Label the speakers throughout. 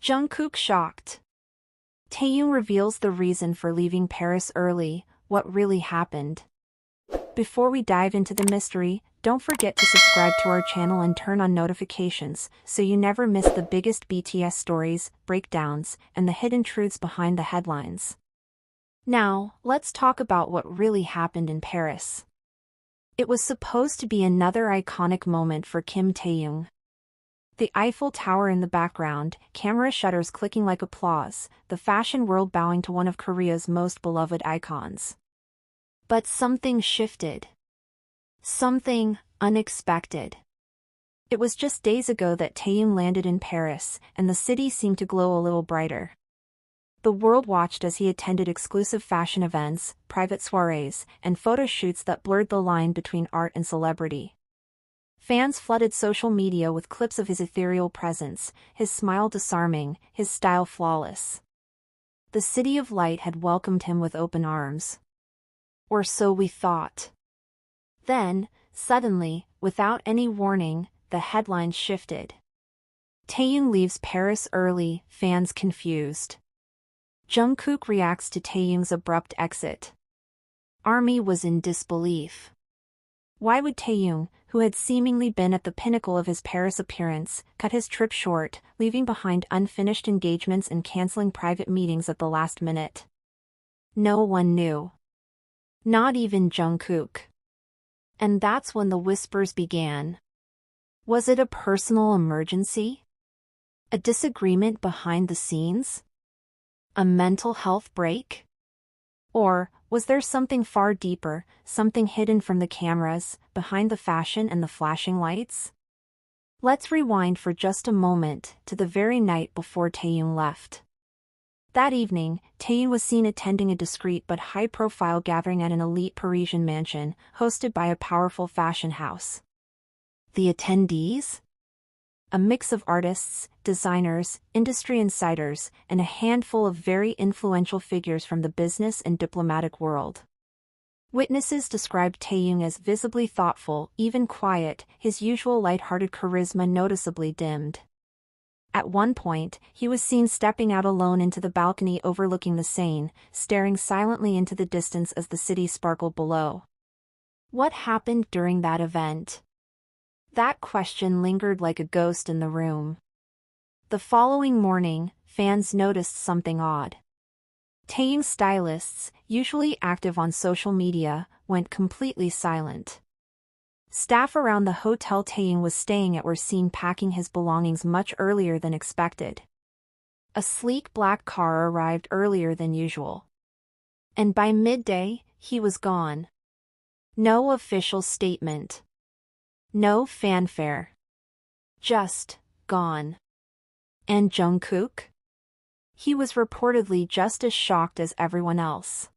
Speaker 1: Jungkook shocked. Taehyung reveals the reason for leaving Paris early, what really happened. Before we dive into the mystery, don't forget to subscribe to our channel and turn on notifications so you never miss the biggest BTS stories, breakdowns, and the hidden truths behind the headlines. Now, let's talk about what really happened in Paris. It was supposed to be another iconic moment for Kim Taehyung. The Eiffel Tower in the background, camera shutters clicking like applause, the fashion world bowing to one of Korea's most beloved icons. But something shifted. Something unexpected. It was just days ago that Taehyung landed in Paris, and the city seemed to glow a little brighter. The world watched as he attended exclusive fashion events, private soirees, and photo shoots that blurred the line between art and celebrity. Fans flooded social media with clips of his ethereal presence, his smile disarming, his style flawless. The city of light had welcomed him with open arms. Or so we thought. Then, suddenly, without any warning, the headline shifted. Taehyung leaves Paris early, fans confused. Jungkook reacts to Taehyung's abrupt exit. Army was in disbelief. Why would Taehyung, who had seemingly been at the pinnacle of his Paris appearance, cut his trip short, leaving behind unfinished engagements and canceling private meetings at the last minute? No one knew. Not even Jungkook. And that's when the whispers began. Was it a personal emergency? A disagreement behind the scenes? A mental health break? Or was there something far deeper, something hidden from the cameras, behind the fashion and the flashing lights? Let's rewind for just a moment to the very night before Taehyung left. That evening, Taehyung was seen attending a discreet but high-profile gathering at an elite Parisian mansion, hosted by a powerful fashion house. The attendees? A mix of artists, designers, industry insiders, and a handful of very influential figures from the business and diplomatic world. Witnesses described Taehyung as visibly thoughtful, even quiet, his usual light-hearted charisma noticeably dimmed. At one point, he was seen stepping out alone into the balcony overlooking the Seine, staring silently into the distance as the city sparkled below. What happened during that event? That question lingered like a ghost in the room. The following morning, fans noticed something odd. Taehyung's stylists, usually active on social media, went completely silent. Staff around the hotel Taehyung was staying at were seen packing his belongings much earlier than expected. A sleek black car arrived earlier than usual. And by midday, he was gone. No official statement. No fanfare. Just gone. And Jungkook? He was reportedly just as shocked as everyone else.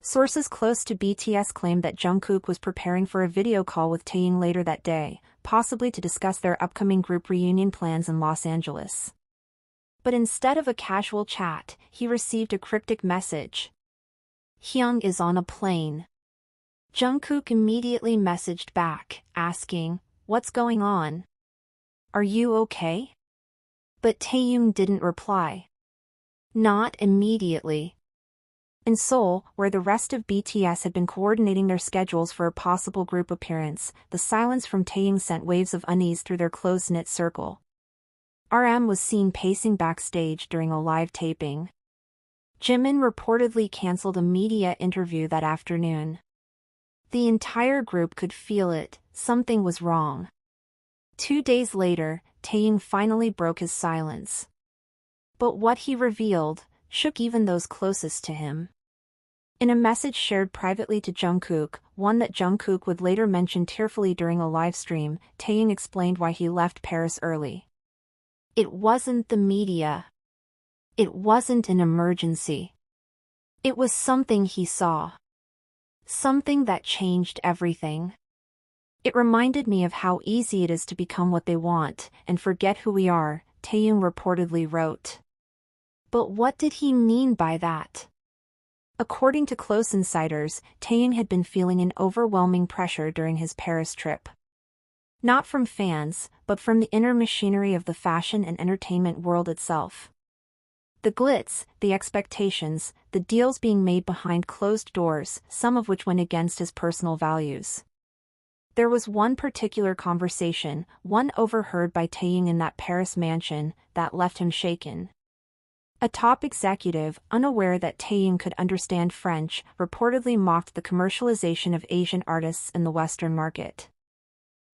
Speaker 1: Sources close to BTS claimed that Jungkook was preparing for a video call with Taehyung later that day, possibly to discuss their upcoming group reunion plans in Los Angeles. But instead of a casual chat, he received a cryptic message. "Hyung is on a plane." Jungkook immediately messaged back, asking, "What's going on? Are you okay?" But Taehyung didn't reply. Not immediately. In Seoul, where the rest of BTS had been coordinating their schedules for a possible group appearance, the silence from Taehyung sent waves of unease through their close-knit circle. RM was seen pacing backstage during a live taping. Jimin reportedly canceled a media interview that afternoon. The entire group could feel it, something was wrong. 2 days later, Taehyung finally broke his silence. But what he revealed shook even those closest to him. In a message shared privately to Jungkook, one that Jungkook would later mention tearfully during a live stream, Taehyung explained why he left Paris early. It wasn't the media. It wasn't an emergency. It was something he saw. Something that changed everything. It reminded me of how easy it is to become what they want and forget who we are, Taehyung reportedly wrote. But what did he mean by that? According to close insiders, Taehyung had been feeling an overwhelming pressure during his Paris trip. Not from fans, but from the inner machinery of the fashion and entertainment world itself. The glitz, the expectations, the deals being made behind closed doors, some of which went against his personal values. There was one particular conversation, one overheard by Taehyung in that Paris mansion, that left him shaken. A top executive, unaware that Taehyung could understand French, reportedly mocked the commercialization of Asian artists in the Western market.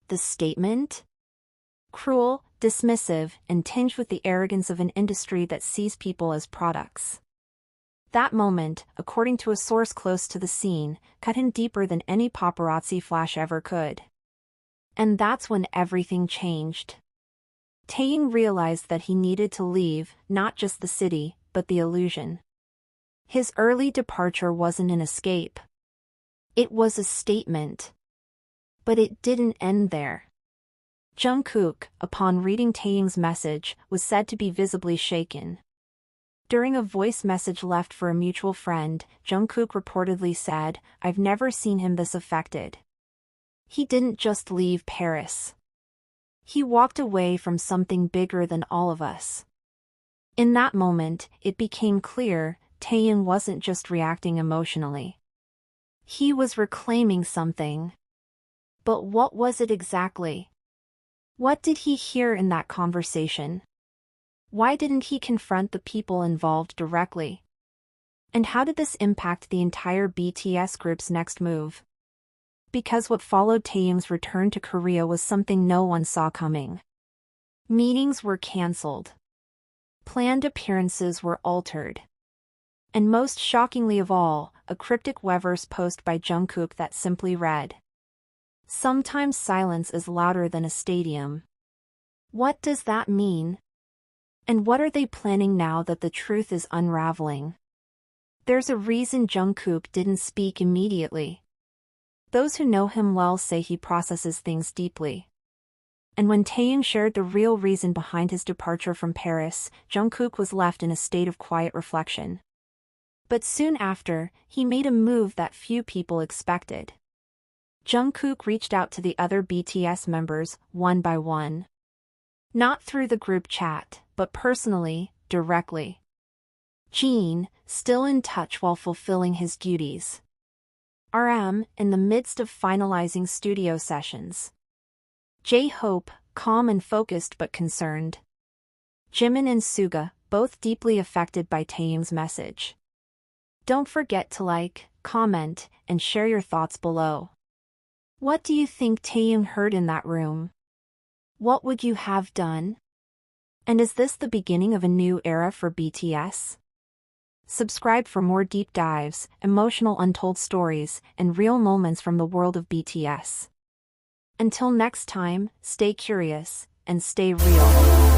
Speaker 1: The statement? Cruel, dismissive, and tinged with the arrogance of an industry that sees people as products. That moment, according to a source close to the scene, cut him deeper than any paparazzi flash ever could. And that's when everything changed. Taehyung realized that he needed to leave, not just the city, but the illusion. His early departure wasn't an escape. It was a statement. But it didn't end there. Jungkook, upon reading Taehyung's message, was said to be visibly shaken. During a voice message left for a mutual friend, Jungkook reportedly said, "I've never seen him this affected." He didn't just leave Paris. He walked away from something bigger than all of us. In that moment, it became clear, Taehyung wasn't just reacting emotionally. He was reclaiming something. But what was it exactly? What did he hear in that conversation? Why didn't he confront the people involved directly? And how did this impact the entire BTS group's next move? Because what followed Taehyung's return to Korea was something no one saw coming. Meetings were cancelled. Planned appearances were altered. And most shockingly of all, a cryptic Weverse post by Jungkook that simply read, "Sometimes silence is louder than a stadium." What does that mean? And what are they planning now that the truth is unraveling? There's a reason Jungkook didn't speak immediately. Those who know him well say he processes things deeply. And when Taehyung shared the real reason behind his departure from Paris, Jungkook was left in a state of quiet reflection. But soon after, he made a move that few people expected. Jungkook reached out to the other BTS members, one by one. Not through the group chat, but personally, directly. Jin, still in touch while fulfilling his duties. RM, in the midst of finalizing studio sessions. J-Hope, calm and focused but concerned. Jimin and Suga, both deeply affected by Taehyung's message. Don't forget to like, comment, and share your thoughts below. What do you think Taehyung heard in that room? What would you have done? And is this the beginning of a new era for BTS? Subscribe for more deep dives, emotional untold stories, and real moments from the world of BTS. Until next time, stay curious, and stay real.